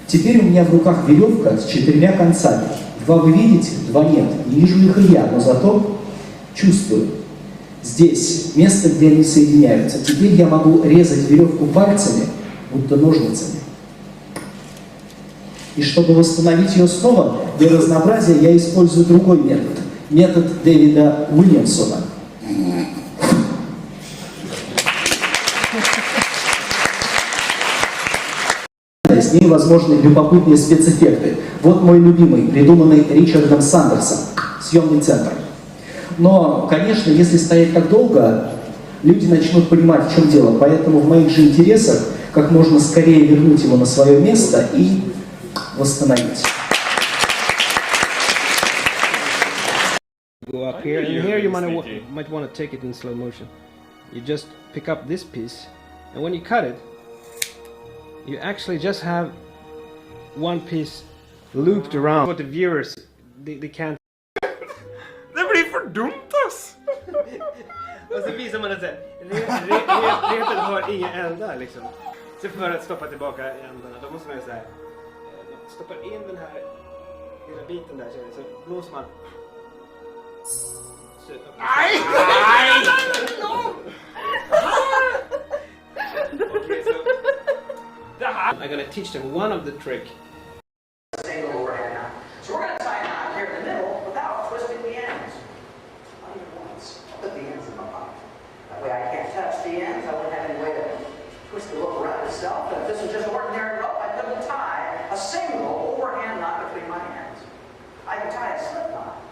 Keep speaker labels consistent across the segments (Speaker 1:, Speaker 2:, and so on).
Speaker 1: Теперь у меня в руках веревка с 4 концами. 2 вы видите, 2 нет. Не вижу их и я, но зато чувствую. Здесь место, где они соединяются. Теперь я могу резать веревку пальцами, будто ножницами. И чтобы восстановить ее снова, для разнообразия я использую другой метод. Метод Дэвида Уильямсона. С ней возможны любопытные спецэффекты. Вот мой любимый, придуманный Ричардом Сандерсом, съемный центр. Но, конечно, если стоять так долго, люди начнут понимать, в чем дело. Поэтому в моих же интересах как можно скорее вернуть его на свое место и восстановить.
Speaker 2: Go up here, and here you might want to take it in slow motion. You just pick up this piece, and when you cut it, you actually just have one piece looped around. What the viewers, they can't.
Speaker 3: Det blir för dumt ass!
Speaker 2: Och så visar man att repet har inga ändar liksom. Så för att stoppa tillbaka ändarna, då måste man ju såhär, stoppa in den här lilla biten där så blåser man.
Speaker 3: Aj!
Speaker 2: Okay, so I'm gonna teach them one of the trick.
Speaker 4: So we're going to tie a knot here in the middle without twisting the ends. Not even once. I'll put the ends in my pocket. That way I can't touch the ends. I wouldn't have any way to twist the rope around itself. And if this was just ordinary rope, I couldn't tie a single overhand knot between my hands. I could tie a slip knot,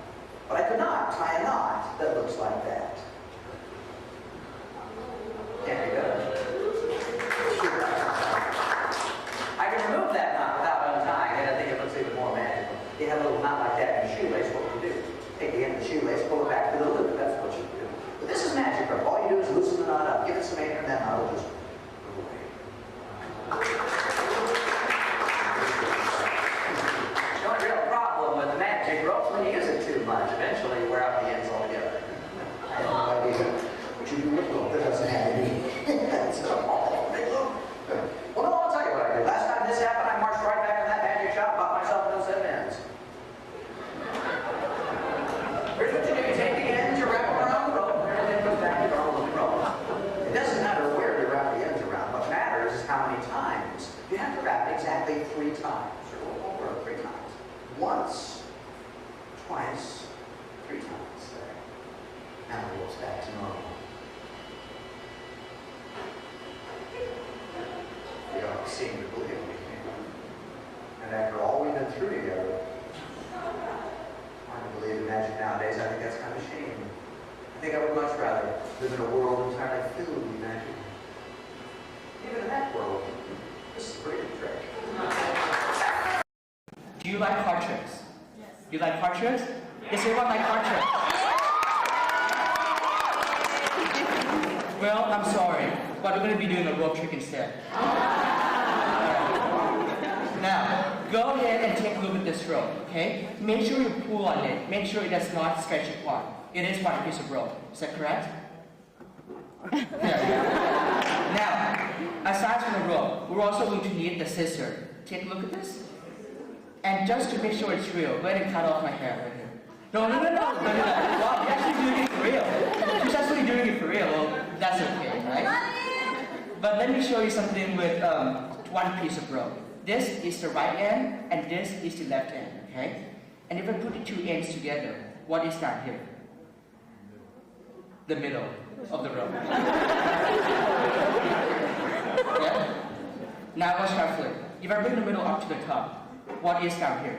Speaker 4: but I could not tie a knot that looks like that. Can't be done. I can remove that knot without untying it. I think it looks even more magical. You have a little knot like that in a shoelace, what would you do? Take the end of the shoelace, pull it back to the loop. That's what you do. But this is magic rope. All you do is loosen the knot up, give it some air, and that knot will just go away. The only real problem with the magic rope is when you use it too much. Eventually you wear out the ends altogether. I have no idea what you do with rope that doesn't have any. Well, no, I'll tell you what I did. Last time this happened, I marched right back in that magic shop, bought myself those set ends. Here's what you do. You take the ends, you wrap them around the rope, and everything goes back to normal with the rope. It doesn't matter where you wrap the ends around. What matters is how many times. You have to wrap it exactly 3 times. Or over 3 times. Once, twice, 3 times. There. Now it goes back to normal. You don't seem to believe me. And after all we've been through together, hard to believe in magic nowadays. I think that's kind of a shame. I think I would much rather live in a world entirely filled with magic. Even in that world, this is a pretty good trick.
Speaker 5: Do you like card tricks? Yes. You like card tricks? Yes, everyone like card tricks. Well, I'm sorry, but we're going to be doing a rope trick instead. Now, go ahead and take a look at this rope, okay? Make sure you pull on it. Make sure it does not stretch apart. It is one piece of rope. Is that correct? Yeah. Now, aside from the rope, we're also going to need the scissor. Take a look at this. And just to make sure it's real, go ahead and cut off my hair right here. No. Wow, you're actually doing it for real. She's actually doing it for real. Well, that's okay, right? But let me show you something with one piece of rope. This is the right end, and this is the left end, okay? And if I put the 2 ends together, what is down here? The middle of the rope. Yeah? Now watch carefully. If I bring the middle up to the top, what is down here?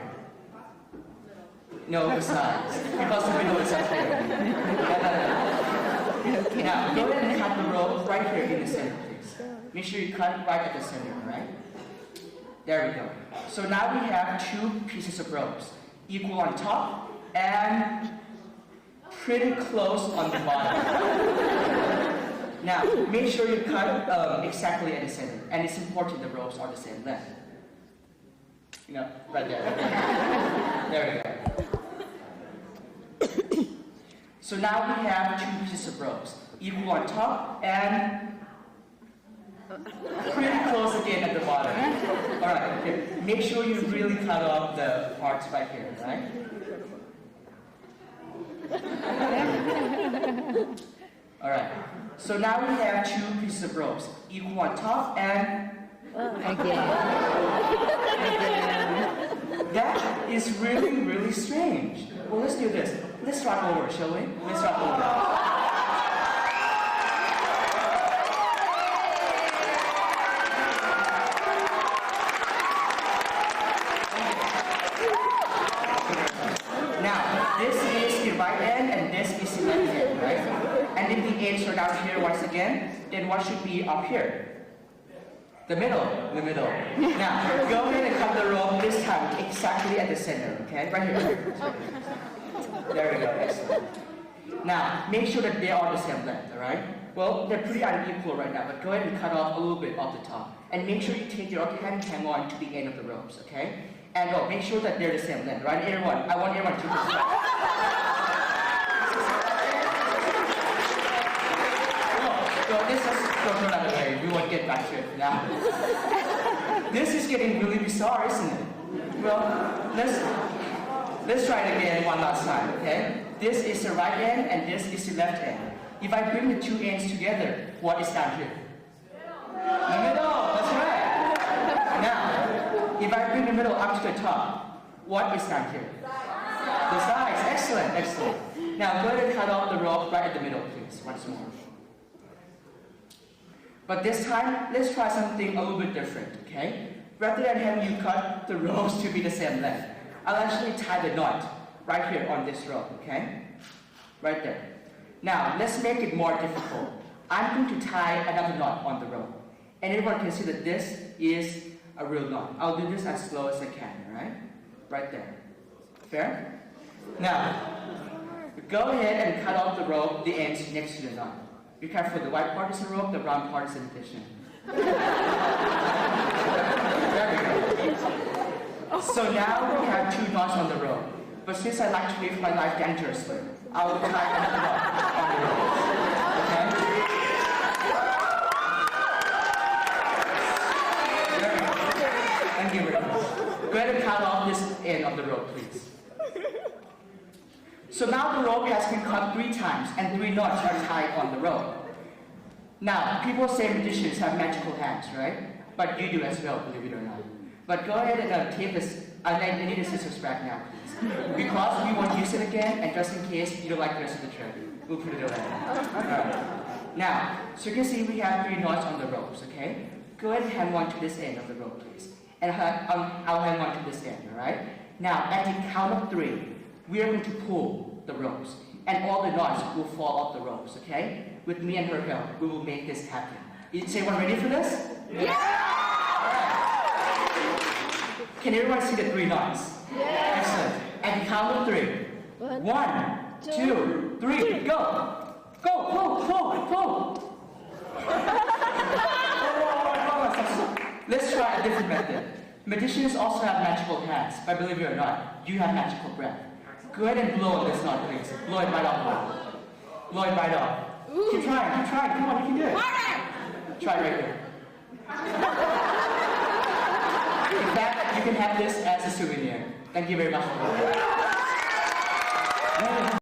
Speaker 5: No, the sides, because the middle is up here. Now, go ahead and cut the rope right here in the center, please. Make sure you cut right at the center, right? There we go. So now we have 2 pieces of ropes, equal on top and pretty close on the bottom. Now, make sure you cut exactly at the center, and it's important the ropes are the same length. You know, right there. There we go. So now we have 2 pieces of ropes, equal on top and pretty close again at the bottom. Alright, okay. Make sure you really cut off the parts right here, right? Alright, so now we have two pieces of ropes, equal on top and that is really, really strange. Well, let's do this. Let's start over, shall we? Let's start over. Now, this is the right end and this is the left end, right? And if the ends are down here once again, then what should be up here? The middle. Now, go ahead and cut the rope this time exactly at the center, okay? Right here. There we go, excellent. Now, make sure that they are the same length, alright? Well, they're pretty unequal right now, but go ahead and cut off a little bit off the top. And make sure you take your other hand and hang on to the end of the ropes, okay? And make sure that they're the same length, right? Everyone, I want everyone to do this. Go another way. We won't get back to it now. This is getting really bizarre, isn't it? Well, let's try it again one last time, okay? This is the right end and this is the left end. If I bring the two ends together, what is down here? The middle, that's right. Now, if I bring the middle up to the top, what is down here? The sides, excellent. Now, go ahead and cut off the rope right at the middle, please, once more. But this time, let's try something a little bit different, okay? Rather than having you cut the ropes to be the same length, I'll actually tie the knot right here on this rope, okay? Right there. Now, let's make it more difficult. I'm going to tie another knot on the rope. And everyone can see that this is a real knot. I'll do this as slow as I can, alright? Right there. Fair? Now, go ahead and cut off the rope, the ends next to the knot. Be careful, the white part is the rope, the brown part is in addition. There we go. So now we have two knots on the rope. But since I like to live my life dangerously, I will tie another knot on the rope. Okay? There we go. Thank you very much. Go ahead and cut off this end of the rope, please. So now the rope has been cut 3 times and 3 knots are tied on the rope. Now, people say magicians have magical hands, right? But you do as well, believe it or not. But go ahead and tape this. I need the scissors back now, please. Because we won't use it again, and just in case you don't like the rest of the trick, we'll put it away. Alright. Now, so you can see we have 3 knots on the ropes, okay? Go ahead and hang on to this end of the rope, please. And I'll hang on to this end, alright? Now, at the count of 3, we are going to pull the ropes, and all the knots will fall off the ropes, okay? With me and her help, we will make this happen. Is everyone ready for this? Yeah! Right. Can everyone see the 3 knots? Yeah! Excellent. At the count of 3. 1, 2, 3, go! Go, pull! Let's try a different method. Magicians also have magical hands, but believe it or not, you have magical breath. Go ahead and blow on this knot, please. Blow it right off. Blow it right off. Keep trying. Come on, you can do it. Try it right here. In fact, you can have this as a souvenir. Thank you very much.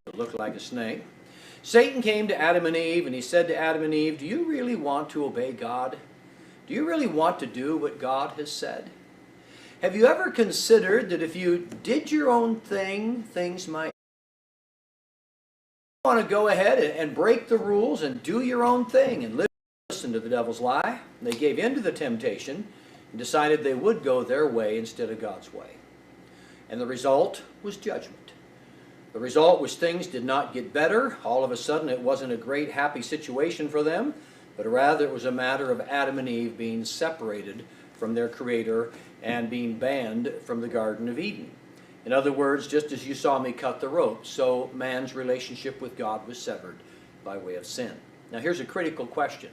Speaker 6: It looked like a snake. Satan came to Adam and Eve, and he said to Adam and Eve, do you really want to obey God? Do you really want to do what God has said? Have you ever considered that if you did your own thing, things might... You want to go ahead and break the rules and do your own thing and listen to the devil's lie? They gave in to the temptation and decided they would go their way instead of God's way. And the result was judgment. The result was things did not get better. All of a sudden it wasn't a great happy situation for them, but rather it was a matter of Adam and Eve being separated from their Creator and being banned from the Garden of Eden. In other words, just as you saw me cut the rope, so man's relationship with God was severed by way of sin. Now here's a critical question.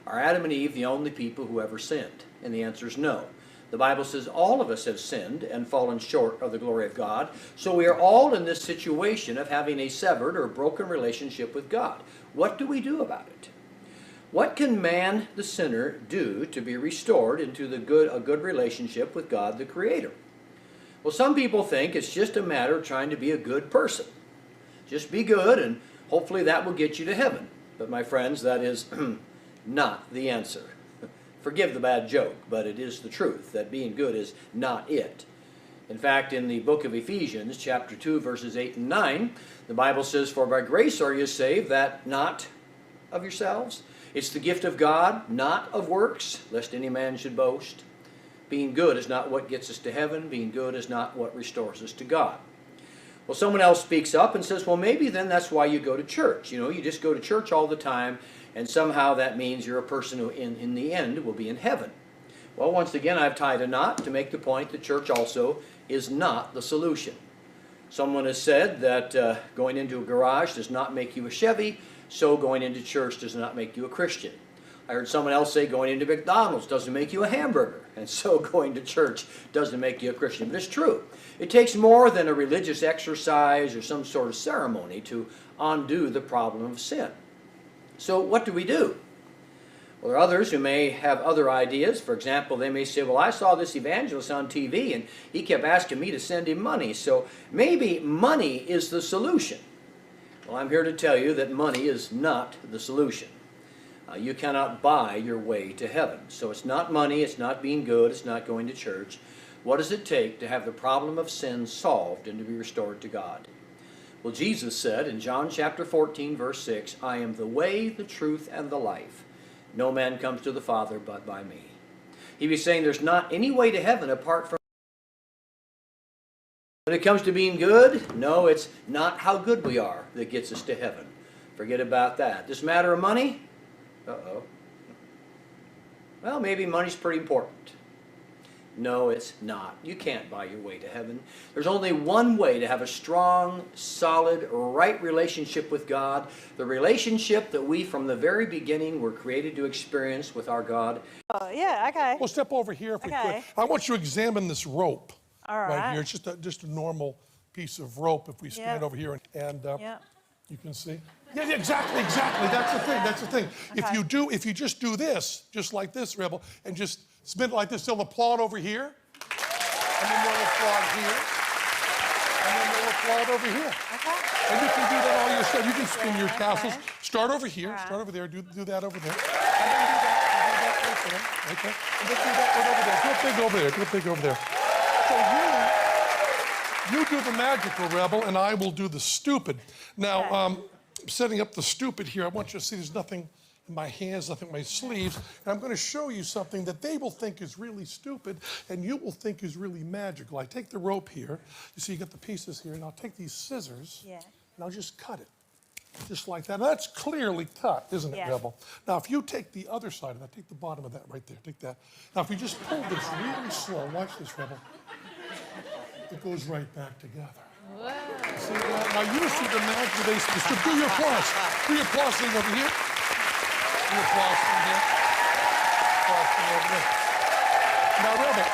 Speaker 6: Are Adam and Eve the only people who ever sinned? And the answer is no. The Bible says all of us have sinned and fallen short of the glory of God, so we are all in this situation of having a severed or broken relationship with God. What do we do about it? What can man, the sinner, do to be restored into a good relationship with God, the Creator? Well, some people think it's just a matter of trying to be a good person. Just be good and hopefully that will get you to heaven. But my friends, that is not the answer. Forgive the bad joke, but it is the truth that being good is not it. In fact, in the book of Ephesians, chapter 2, verses 8 and 9, the Bible says, "For by grace are you saved, that not of yourselves. It's the gift of God, not of works, lest any man should boast." Being good is not what gets us to heaven. Being good is not what restores us to God. Well, someone else speaks up and says, well, maybe then that's why you go to church. You know, you just go to church all the time, and somehow that means you're a person who in the end will be in heaven. Well, once again, I've tied a knot to make the point that church also is not the solution. Someone has said that going into a garage does not make you a Chevy, so going into church does not make you a Christian. I heard someone else say going into McDonald's doesn't make you a hamburger, and so going to church doesn't make you a Christian. But it's true. It takes more than a religious exercise or some sort of ceremony to undo the problem of sin. So what do we do? Well, there are others who may have other ideas. For example, they may say, well, I saw this evangelist on TV and he kept asking me to send him money, so maybe money is the solution. Well, I'm here to tell you that money is not the solution. You cannot buy your way to heaven. So it's not money, it's not being good, it's not going to church. What does it take to have the problem of sin solved and to be restored to God? Well, Jesus said in John chapter 14, verse 6, I am the way, the truth, and the life. No man comes to the Father but by me. He was saying there's not any way to heaven apart from. When it comes to being good, no, it's not how good we are that gets us to heaven. Forget about that. This matter of money? Uh-oh. Well, maybe money's pretty important. No, it's not. You can't buy your way to heaven. There's only one way to have a strong, solid, right relationship with God. The relationship that we from the very beginning were created to experience with our God.
Speaker 7: Oh, yeah, okay.
Speaker 8: We'll step over here if we could. I want you to examine this rope right here. It's just a normal piece of rope if we stand over here and you can see. Yeah, exactly. That's the thing. Okay. If you just do this, just like this, Rebel, and just spin it like this, they'll applaud over here, and then they'll applaud here, and then they'll applaud over here. Okay. And you can do that all yourself. You can spin your castles. Start over here, start over there, do that over there, and then do that right there. And then do that one over there. Do it big over there, do it big over there. So you do the magical, Rebel, and I will do the stupid. Now, setting up the stupid here, I want you to see there's nothing in my hands, nothing in my sleeves, and I'm going to show you something that they will think is really stupid and you will think is really magical. I take the rope here, you see you got the pieces here, and I'll take these scissors and I'll just cut it, just like that. Now, that's clearly cut, isn't it, Rebel? Now, if you take the other side of that, take the bottom of that right there, take that. Now, if you just pull this really slow, watch this, Rebel, it goes right back together. Wow. See that? Now you see the magic. Do your applause. Do your applause thing over here. Do your applause thing here. Applause thing over there. Now, Rebel,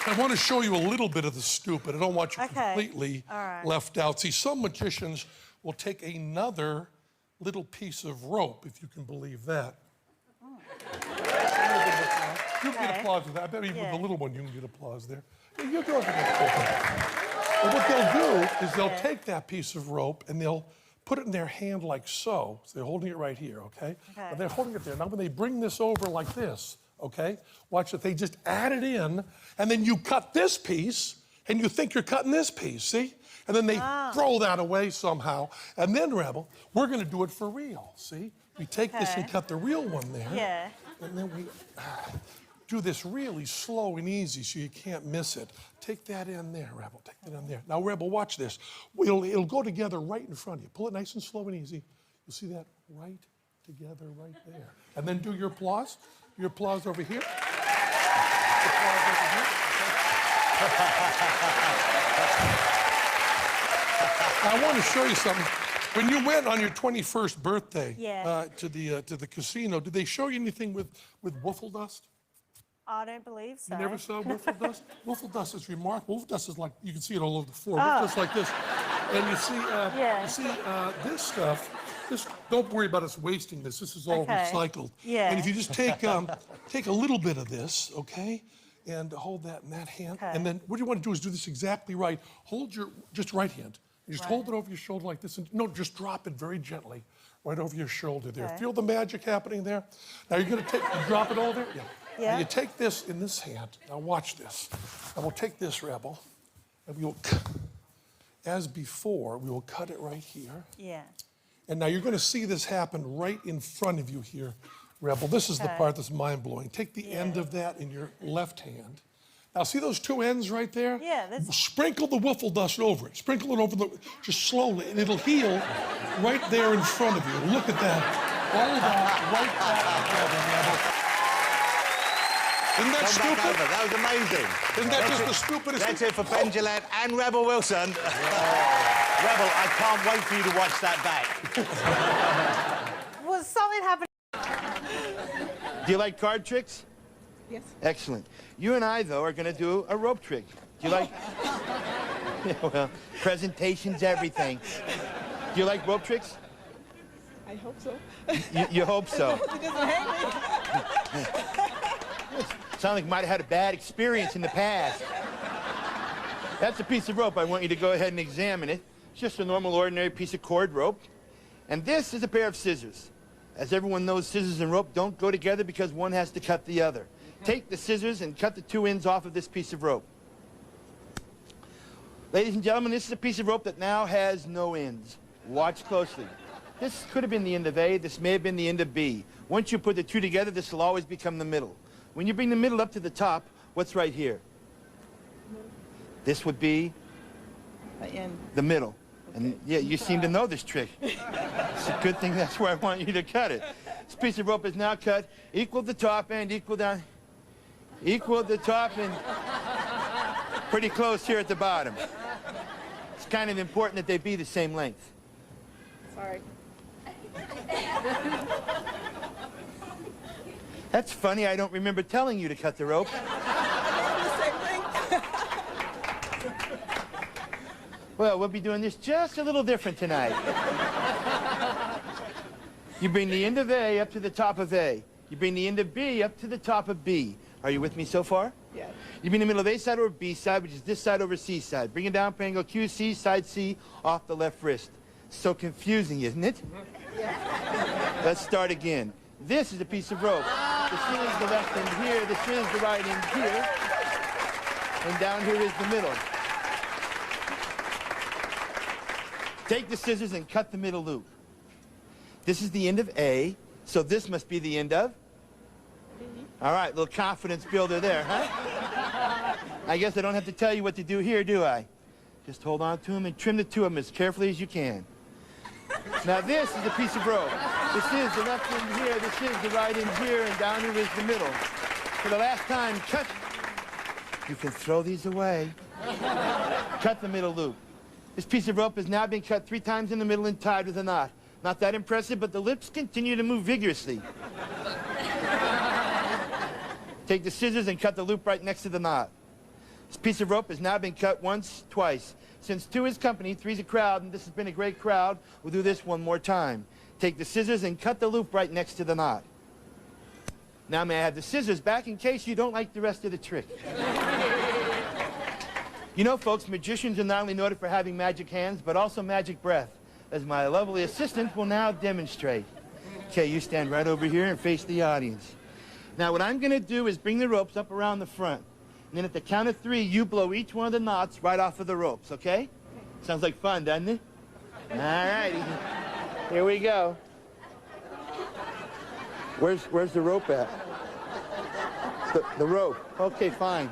Speaker 8: I want to show you a little bit of the stupid. I don't want you completely left out. See, some magicians will take another little piece of rope, if you can believe that. You can get applause with that. I bet even with the little one you can get applause there. You're going to get applause. But what they'll do is they'll take that piece of rope and they'll put it in their hand like so. So they're holding it right here, okay? And they're holding it there. Now when they bring this over like this, okay, watch it. They just add it in, and then you cut this piece, and you think you're cutting this piece, see? And then they throw that away somehow. And then, Rebel, we're going to do it for real, see? We take this and cut the real one there. And then we do this really slow and easy so you can't miss it. Take that in there, Rebel. Take that in there. Now, Rebel, watch this. It'll go together right in front of you. Pull it nice and slow and easy. You'll see that right together right there. And then do your applause. Your applause over here. Applause over here. I want to show you something. When you went on your 21st birthday to the casino, did they show you anything with wiffle dust?
Speaker 7: I don't believe so.
Speaker 8: You never saw wiffle dust? Wiffle dust is remarkable. Wiffle dust is like, you can see it all over the floor. Wiffle dust like this. And you see, this stuff Just don't worry about us wasting this. This is all
Speaker 7: Okay.
Speaker 8: recycled.
Speaker 7: Yeah.
Speaker 8: And if you just take take a little bit of this, okay, and hold that in that hand,
Speaker 7: Okay.
Speaker 8: and then what you want to do is do this exactly right. Hold your just right hand. You just hold it over your shoulder like this, and no, just drop it very gently right over your shoulder there.
Speaker 7: Okay.
Speaker 8: Feel the magic happening there? Now you're going to drop it all there. Yeah.
Speaker 7: Yeah.
Speaker 8: Now you take this in this hand. Now watch this. And we'll take this, Rebel, and we will, as before, we will cut it right here.
Speaker 7: Yeah.
Speaker 8: And now you're going to see this happen right in front of you here, Rebel. This is the
Speaker 7: Okay.
Speaker 8: part that's mind-blowing. Take the end of that in your left hand. Now see those two ends right there?
Speaker 7: Yeah, that's-
Speaker 8: Sprinkle the wiffle dust over it. Sprinkle it over just slowly, and it'll heal right there in front of you. Look at that. All that right back together, Rebel. Isn't that
Speaker 9: Come back
Speaker 8: stupid?
Speaker 9: over. That was amazing.
Speaker 8: Isn't that just the stupidest
Speaker 9: That's
Speaker 8: thing?
Speaker 9: it for Ben Gillette and Rebel Wilson. Rebel, I can't wait for you to watch that back.
Speaker 7: Was something happening?
Speaker 9: Do you like card tricks? Yes. Excellent. You and I, though, are going to do a rope trick. Do you like... Yeah, well, presentation's everything. Do you like rope tricks?
Speaker 10: I hope so.
Speaker 9: You hope so.
Speaker 10: It doesn't hang me.
Speaker 9: Sound like you might have had a bad experience in the past. That's a piece of rope. I want you to go ahead and examine it. It's just a normal, ordinary piece of cord rope. And this is a pair of scissors. As everyone knows, scissors and rope don't go together because one has to cut the other. Take the scissors and cut the two ends off of this piece of rope. Ladies and gentlemen, this is a piece of rope that now has no ends. Watch closely. This could have been the end of A. This may have been the end of B. Once you put the two together, this will always become the middle. When you bring the middle up to the top, what's right here? This would be the middle. And yeah, you seem to know this trick. It's a good thing that's where I want you to cut it. This piece of rope is now cut equal the top end, equal down, equal the top and pretty close here at the bottom. It's kind of important that they be the same length.
Speaker 10: Sorry.
Speaker 9: That's funny, I don't remember telling you to cut the rope. Well, we'll be doing this just a little different tonight. You bring the end of A up to the top of A. You bring the end of B up to the top of B. Are you with me so far?
Speaker 10: Yeah.
Speaker 9: You bring the middle of A side over B side, which is this side over C side. Bring it down, triangle Q, C, side C, off the left wrist. So confusing, isn't it? Yeah. Let's start again. This is a piece of rope. The string is the left end here, the string is the right end here, and down here is the middle. Take the scissors and cut the middle loop. This is the end of A, so this must be the end of B. All right, little confidence builder there, huh? I guess I don't have to tell you what to do here, do I? Just hold on to them and trim the two of them as carefully as you can. Now this is a piece of rope. This is the left end here, this is the right end here, and down here is the middle. For the last time, cut. You can throw these away. Cut the middle loop. This piece of rope has now been cut 3 times in the middle and tied with a knot. Not that impressive, but the lips continue to move vigorously. Take the scissors and cut the loop right next to the knot. This piece of rope has now been cut once, twice. Since 2 is company, 3's a crowd, and this has been a great crowd, we'll do this one more time. Take the scissors and cut the loop right next to the knot. Now may I have the scissors back in case you don't like the rest of the trick. You know, folks, magicians are not only noted for having magic hands, but also magic breath, as my lovely assistant will now demonstrate. Okay, you stand right over here and face the audience. Now, what I'm going to do is bring the ropes up around the front. And then at the count of 3, you blow each one of the knots right off of the ropes, okay? Sounds like fun, doesn't it? All righty. Here we go. Where's the rope at? The rope. Okay, fine.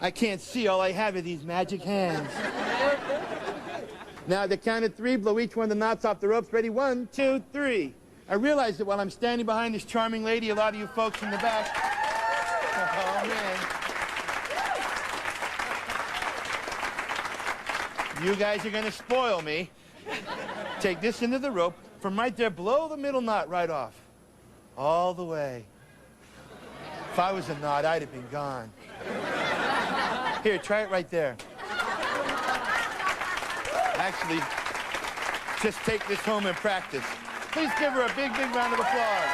Speaker 9: I can't see. All I have are these magic hands. Now, at the count of 3, blow each one of the knots off the ropes. Ready? 1, 2, 3. I realize that while I'm standing behind this charming lady, a lot of you folks in the back... Oh, man. You guys are going to spoil me. Take this into the rope. From right there, blow the middle knot right off. All the way. If I was a knot, I'd have been gone. Here, try it right there. Actually, just take this home and practice. Please give her a big, big round of applause.